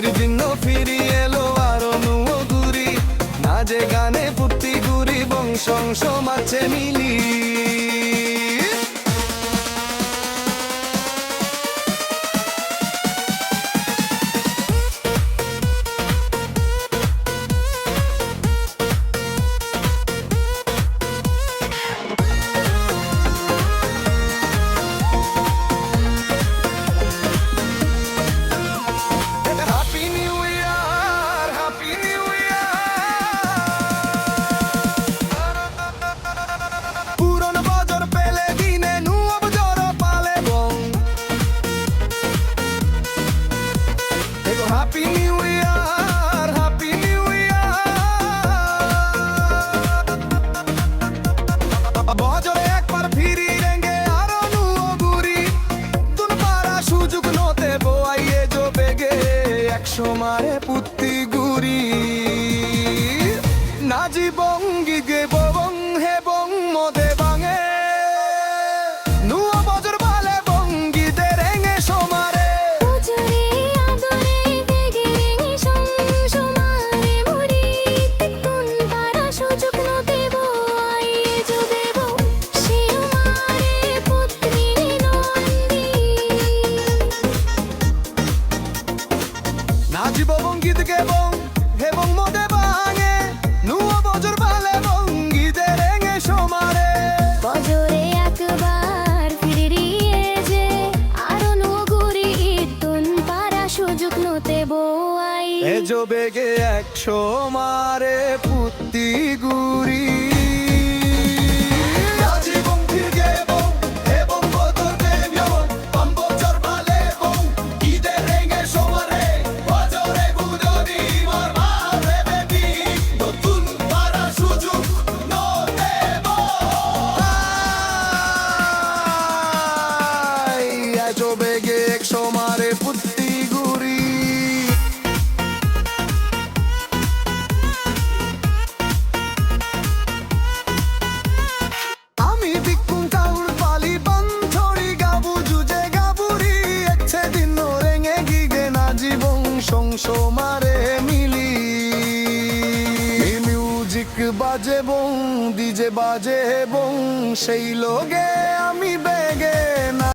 চিরদিন ফিরি এলো আরো নুগুরি না যে গানে পুত্তি গুরি বংশংশ মাছে মিলি Happy New Year, Happy New Year. বছরে একবার ফিরি রেঙ্গে আরো নুগুরি তুন পারা সুযোগ নতে বইয়ে জো বেগে 100 মারে পুত্তি গুরি নাজি বঙ্গি গে বং হে বং মদে বাঙে নুয়া বজর বালে বঙ্গি দে রেঙ্গে সোমারে নাচিব বঙ্গীত গেবং হেবং মদে বাঙে নুয়া বজর বালে বঙ্গীতে রেঙে সোমারে বজরে একবার ফিরিয়ে যে আরো নুগুরি তুন পারা সুযোগ নতে বই এ জো বেগে 100 মারে পুত্তি গুরি বেগে 100 মারে পুত্তি গুরি আমি বিকুন তাউর পালি বন্ধরি গাবু জুজে গাবুরি একছে দিন রেঙে গিগে না জীবন সংস মারে মিলি মিউজিক বাজে বং ডিজে বাজে বং সেই লোগে আমি বেগে না